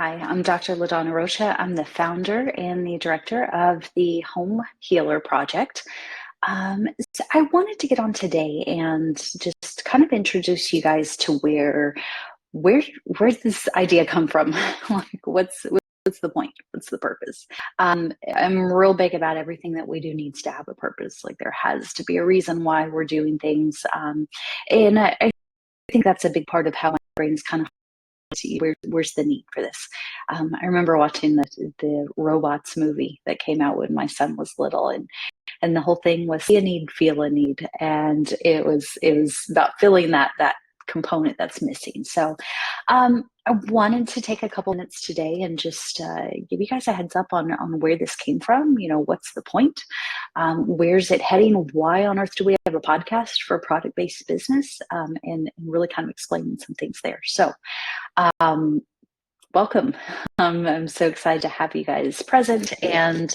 Hi, I'm Dr. Rocha. I'm the founder and the director of the Home Healer Project. So I wanted to get on today and just kind of introduce you guys to where where's this idea come from? Like, what's the point? What's the purpose? I'm real big about everything that we do needs to have a purpose. Like there has to be a reason why we're doing things, and I think that's a big part of how my brain's kind of see where's the need for this. I remember watching the robots movie that came out when my son was little, and the whole thing was see a need, feel a need, and it was about filling that component that's missing. So I wanted to take a couple minutes today and just give you guys a heads up on where this came from. You know, what's the point? Where's it heading? Why on earth do we have a podcast for a product-based business? And really kind of explaining some things there. So um, welcome. I'm so excited to have you guys present and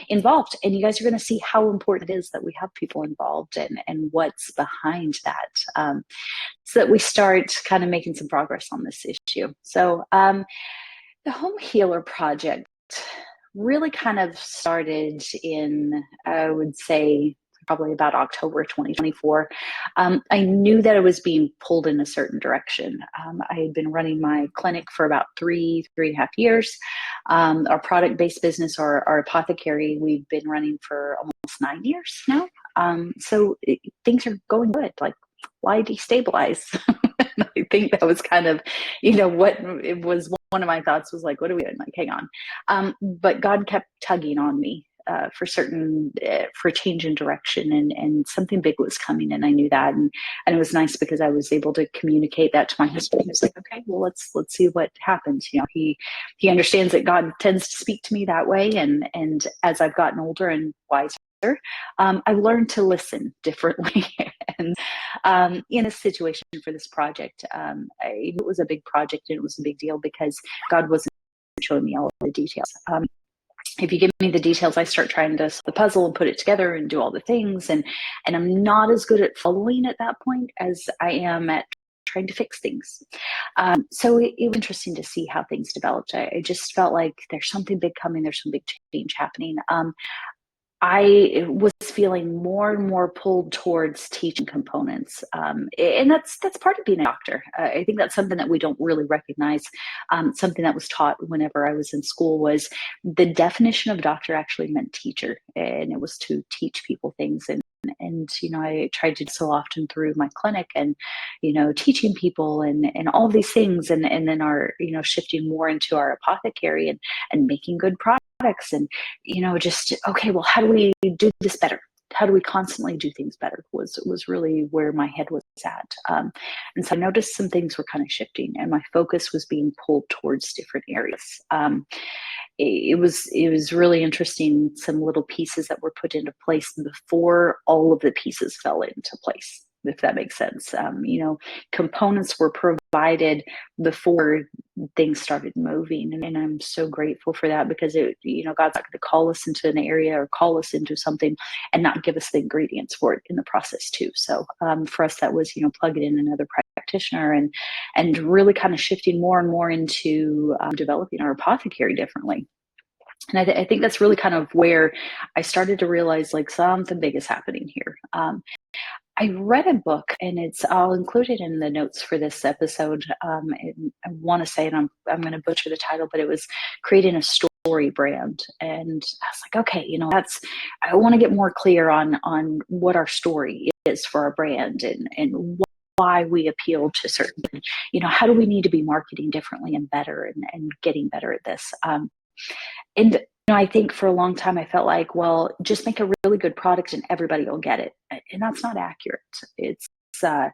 involved. And you guys are going to see how important it is that we have people involved and what's behind that, so that we start kind of making some progress on this issue. So the Home Healer Project really kind of started in, I would say, probably about October 2024. I knew that it was being pulled in a certain direction. I had been running my clinic for about three and a half years. Our product-based business, our apothecary, we've been running for almost 9 years now. Things are going good. Like, why destabilize? I think that was kind of, what it was. One of my thoughts was like, what are we doing? Like, hang on. But God kept tugging on me for change in direction, and something big was coming, and I knew that, and it was nice because I was able to communicate that to my husband. He was like, okay, well, let's see what happens. He understands that God tends to speak to me that way, and as I've gotten older and wiser, I've learned to listen differently. And in a situation for this project, it was a big project, and it was a big deal because God wasn't showing me all of the details. If you give me the details, I start trying to solve the puzzle and put it together and do all the things. And I'm not as good at following at that point as I am at trying to fix things. So it was interesting to see how things developed. I just felt like there's something big coming. There's some big change happening. I was feeling more and more pulled towards teaching components, and that's part of being a doctor. I think that's something that we don't really recognize. Something that was taught whenever I was in school was the definition of doctor actually meant teacher, and it was to teach people things. And I tried to do so often through my clinic, and teaching people and all these things, and then our shifting more into our apothecary and making good products, and just, okay, well, how do we do this better? How do we constantly do things better was really where my head was at. And so I noticed some things were kind of shifting, and my focus was being pulled towards different areas. It was really interesting, some little pieces that were put into place before all of the pieces fell into place, if that makes sense. Components were provided before things started moving, and I'm so grateful for that, because God's not going to call us into an area or call us into something and not give us the ingredients for it in the process too. So for us, that was plugging in another practitioner and really kind of shifting more and more into developing our apothecary differently. And I think that's really kind of where I started to realize like something big is happening here. I read a book, and I'll include it in the notes for this episode. And I want to say, and I'm going to butcher the title, but it was creating a story brand. And I was like, okay, I want to get more clear on what our story is for our brand, and why we appeal to certain, how do we need to be marketing differently and better, and getting better at this. And I think for a long time I felt like, well, just make a really good product and everybody will get it, and that's not accurate. It's kind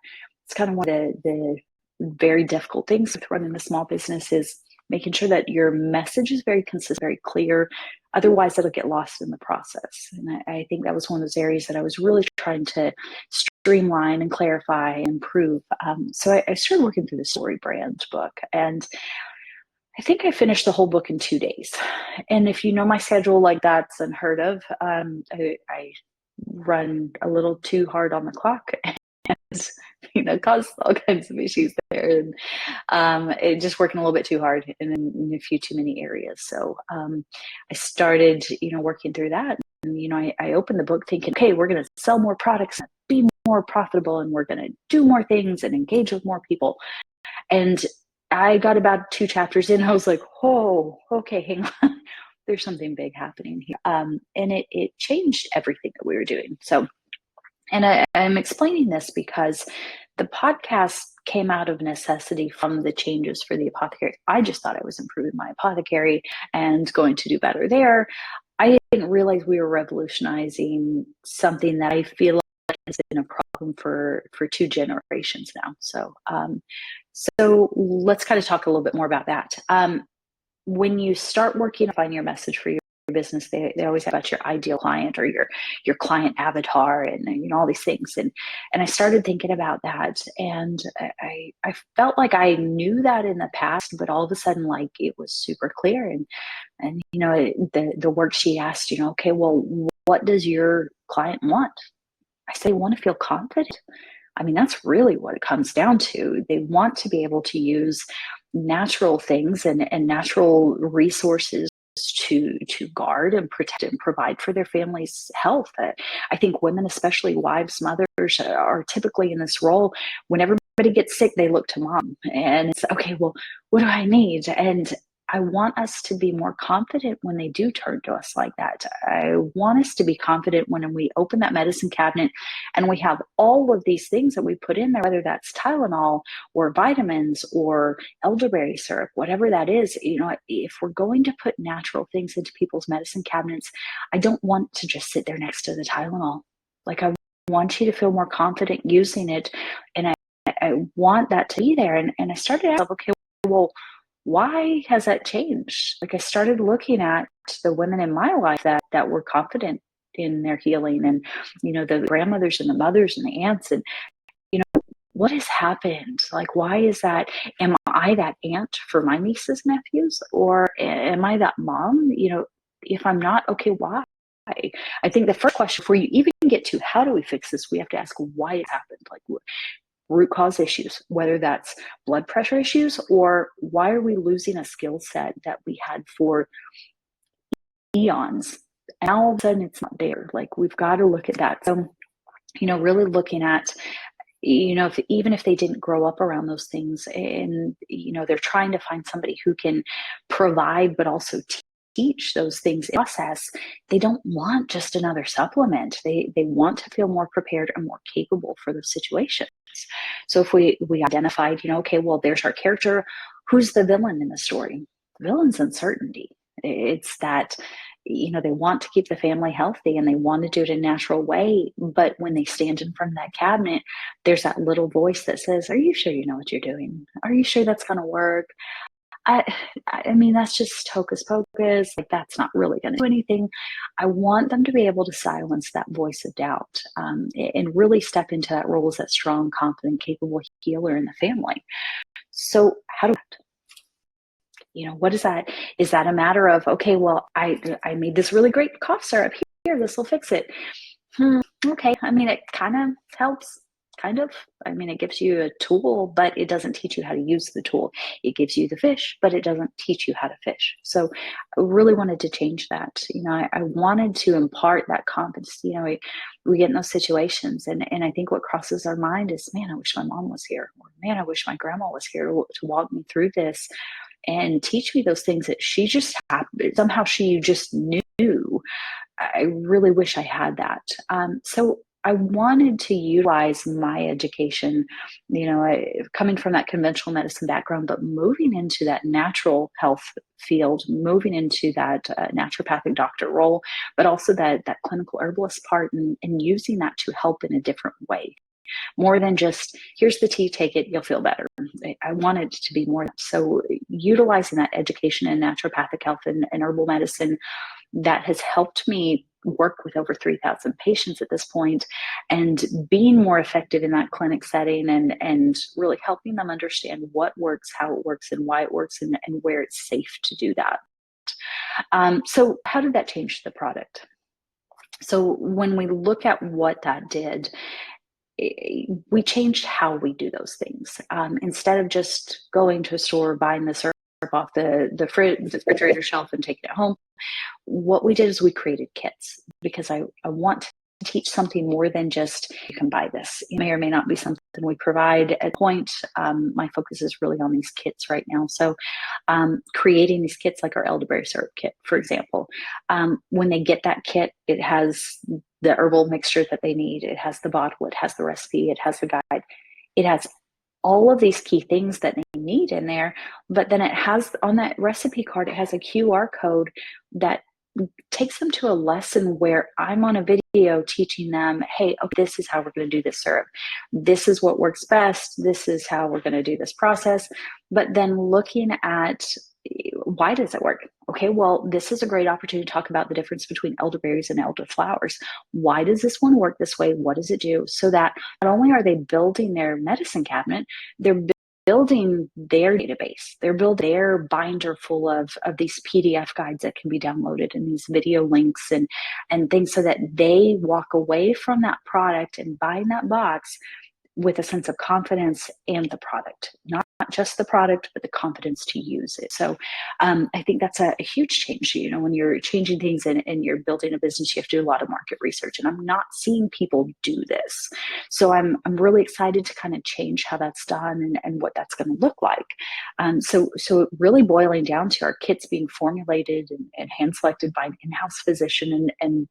of one of the very difficult things with running a small business, is making sure that your message is very consistent, very clear. Otherwise, it'll get lost in the process. And I think that was one of those areas that I was really trying to streamline and clarify and improve. So I started working through the story brand book, and I think I finished the whole book in 2 days. And if you know my schedule, like, that's unheard of. I run a little too hard on the clock. And caused all kinds of issues there. And it just working a little bit too hard in a few too many areas. So I started, working through that. And, I opened the book thinking, okay, we're going to sell more products, be more profitable, and we're going to do more things and engage with more people. And I got about 2 chapters in. I was like, oh, okay, hang on. There's something big happening here. And it changed everything that we were doing. So, and I'm explaining this because the podcast came out of necessity from the changes for the apothecary. I just thought I was improving my apothecary and going to do better there. I didn't realize we were revolutionizing something that I feel like has been a problem for 2 generations now. So let's kind of talk a little bit more about that. When you start working on your message for your business, they always have about your ideal client or your client avatar and all these things. And I started thinking about that, and I felt like I knew that in the past, but all of a sudden, like, it was super clear. And the worksheet asked, okay, well, what does your client want? I say, want to feel confident. I mean, that's really what it comes down to. They want to be able to use natural things and natural resources to guard and protect and provide for their family's health. I think women, especially wives, mothers, are typically in this role. When everybody gets sick, they look to mom, and it's okay, well, what do I need? And I want us to be more confident when they do turn to us like that. I want us to be confident when we open that medicine cabinet and we have all of these things that we put in there, whether that's Tylenol or vitamins or elderberry syrup, whatever that is. If we're going to put natural things into people's medicine cabinets, I don't want to just sit there next to the Tylenol. Like, I want you to feel more confident using it. And I want that to be there. And I started out, okay, well, why has that changed? Like, I started looking at the women in my life that were confident in their healing, and the grandmothers and the mothers and the aunts, and what has happened? Like, why is that? Am I that aunt for my nieces and nephews, or am I that mom? If I'm not, okay, why? I think the first question, before you even get to how do we fix this, we have to ask why it happened. Like, root cause issues, whether that's blood pressure issues, or why are we losing a skill set that we had for eons, and all of a sudden it's not there. Like, we've got to look at that. So really looking at, even if they didn't grow up around those things, and they're trying to find somebody who can provide but also teach those things in process, they don't want just another supplement. They want to feel more prepared and more capable for those situations. So if we identified, okay, well, there's our character. Who's the villain in the story? The villain's uncertainty. It's that, they want to keep the family healthy and they want to do it in a natural way. But when they stand in front of that cabinet, there's that little voice that says, are you sure you know what you're doing? Are you sure that's going to work? I mean, that's just hocus pocus. Like, that's not really going to do anything. I want them to be able to silence that voice of doubt, and really step into that role as that strong, confident, capable healer in the family. So how do what is that? Is that a matter of, okay, well, I made this really great cough syrup here. This will fix it. Okay. I mean, it kind of helps. I mean, it gives you a tool, but it doesn't teach you how to use the tool. It gives you the fish, but it doesn't teach you how to fish. So I really wanted to change that. I wanted to impart that confidence. We get in those situations, and I think what crosses our mind is, man, I wish my mom was here, or man, I wish my grandma was here to walk me through this and teach me those things that she just happened. Somehow she just knew. I really wish I had that. So I wanted to utilize my education, coming from that conventional medicine background, but moving into that natural health field, moving into that naturopathic doctor role, but also that clinical herbalist part, and using that to help in a different way. More than just, here's the tea, take it, you'll feel better. I wanted to be more. So utilizing that education in naturopathic health and herbal medicine, that has helped me work with over 3,000 patients at this point, and being more effective in that clinic setting, and really helping them understand what works, how it works, and why it works, and where it's safe to do that. So how did that change the product? So when we look at what that did, we changed how we do those things. Instead of just going to a store, buying the syrup off the refrigerator shelf and taking it home, what we did is we created kits, because I want to teach something more than just you can buy this. It may or may not be something we provide at point. My focus is really on these kits right now. So creating these kits, like our elderberry syrup kit, for example, when they get that kit, it has the herbal mixture that they need. It has the bottle, it has the recipe, it has the guide, it has all of these key things that they need in there. But then it has on that recipe card, it has a QR code that takes them to a lesson where I'm on a video teaching them, hey, okay, this is how we're going to do this syrup. This is what works best. This is how we're going to do this process. But then looking at why does it work? Okay, well, this is a great opportunity to talk about the difference between elderberries and elderflowers. Why does this one work this way? What does it do? So that not only are they building their medicine cabinet, they're building their database. They're building their binder full of these PDF guides that can be downloaded, and these video links and things, so that they walk away from that product and buying that box with a sense of confidence and the product, not just the product, but the confidence to use it. So I think that's a huge change. You know, when you're changing things and you're building a business, you have to do a lot of market research. And I'm not seeing people do this. So I'm really excited to kind of change how that's done and what that's going to look like. So really boiling down to our kits being formulated and hand selected by an in-house physician and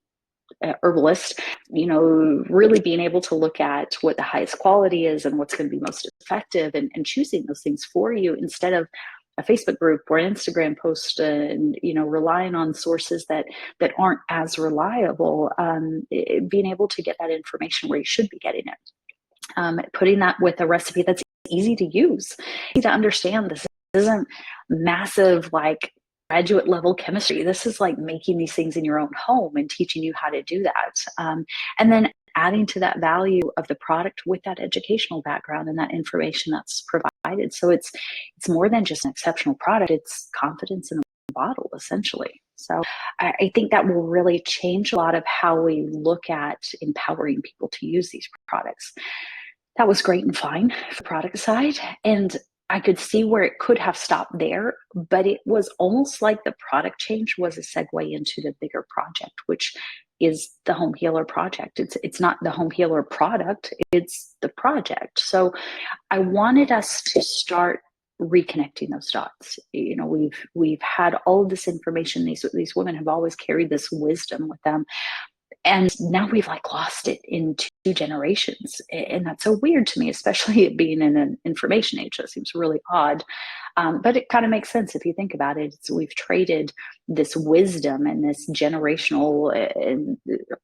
herbalist, you know, really being able to look at what the highest quality is and what's going to be most effective, and choosing those things for you instead of a Facebook group or an Instagram post, and you know, relying on sources that aren't as reliable. Being able to get that information where you should be getting it, putting that with a recipe that's easy to use, easy to understand. This isn't massive like graduate level chemistry. This is like making these things in your own home and teaching you how to do that. And then adding to that value of the product with that educational background and that information that's provided. So it's more than just an exceptional product. It's confidence in a bottle, essentially. So I think that will really change a lot of how we look at empowering people to use these products. That was great and fine for the product side. And I could see where it could have stopped there, but it was almost like the product change was a segue into the bigger project, which is the Home Healer project. It's not the Home Healer product, it's the project. So I wanted us to start reconnecting those dots. You know, we've had all of this information. These women have always carried this wisdom with them, and now we've like lost it in two generations. And that's so weird to me, especially it being in an information age. That seems really odd. But it kind of makes sense if you think about it. We've traded this wisdom and this generational and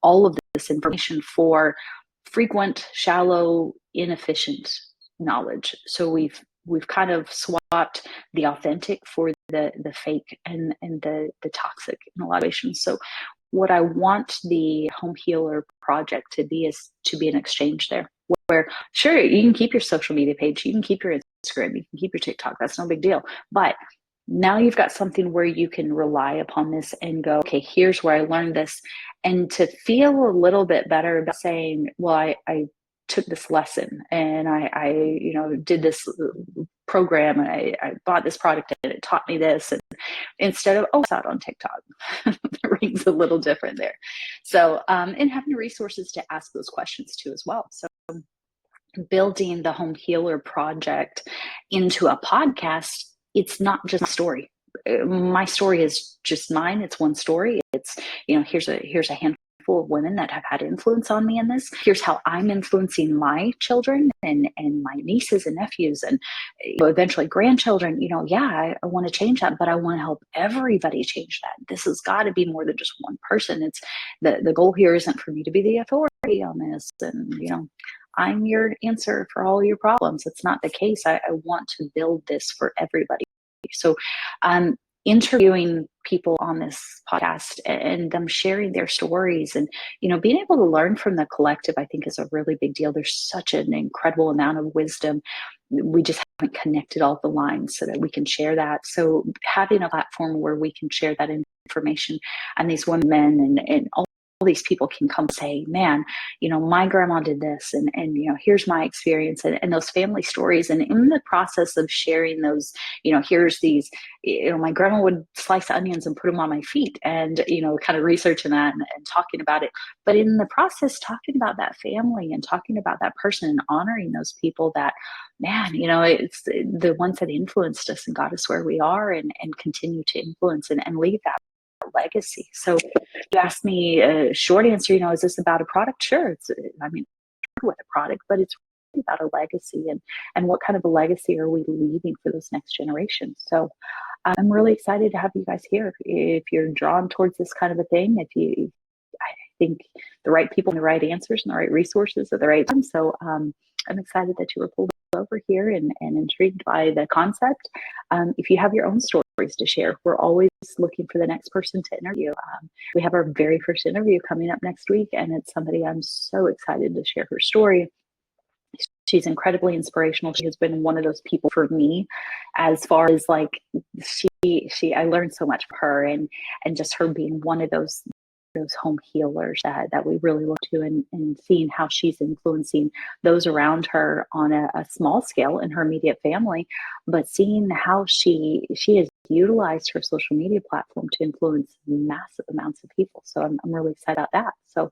all of this information for frequent, shallow, inefficient knowledge. So we've kind of swapped the authentic for the fake and the toxic in a lot of situations. So what I want the Home Healer project to be is to be an exchange there, where sure, you can keep your social media page, you can keep your Instagram, you can keep your TikTok, that's no big deal. But now you've got something where you can rely upon this and go, okay, here's where I learned this. And to feel a little bit better about saying, well, I took this lesson and I you know, did this program and I bought this product and it taught me this. And instead of, oh, it's out on TikTok, the ring's a little different there. So, and having resources to ask those questions too as well. So building the Home Healer project into a podcast, it's not just a story. My story is just mine. It's one story. It's, you know, here's a handful of women that have had influence on me in this. Here's how I'm influencing my children and my nieces and nephews and eventually grandchildren. You know, yeah, I want to change that, but I want to help everybody change that. This has got to be more than just one person. It's the goal here isn't for me to be the authority on this, and you know, I'm your answer for all your problems. It's not the case. I want to build this for everybody. So interviewing people on this podcast and them sharing their stories and, you know, being able to learn from the collective, I think is a really big deal. There's such an incredible amount of wisdom. We just haven't connected all the lines so that we can share that. So having a platform where we can share that information and these women and all these people can come say, man, my grandma did this, and here's my experience, and those family stories. And in the process of sharing those, here's these, my grandma would slice onions and put them on my feet, and kind of researching that and talking about it. But in the process, talking about that family and talking about that person and honoring those people that, man, it's the ones that influenced us and got us where we are, and continue to influence and leave that legacy. So you asked me a short answer, is this about a product? Sure. I mean, with a product, but it's really about a legacy, and what kind of a legacy are we leaving for this next generation? So I'm really excited to have you guys here. If you're drawn towards this kind of a thing, I think the right people and the right answers and the right resources at the right time. So I'm excited that you were pulled over here and intrigued by the concept. If you have your own stories to share, we're always looking for the next person to interview. We have our very first interview coming up next week, and it's somebody I'm so excited to share her story. She's incredibly inspirational. She has been one of those people for me, as far as like I learned so much from her, and just her being one of those home healers that we really look to, and seeing how she's influencing those around her on a small scale in her immediate family, but seeing how she has utilized her social media platform to influence massive amounts of people. So I'm really excited about that. So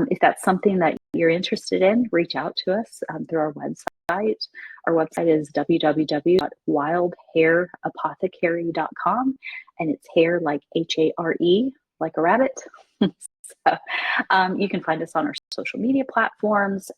if that's something that you're interested in, reach out to us through our website. Our website is www.wildhaireapothecary.com, and it's hair like HARE, like a rabbit. So you can find us on our social media platforms,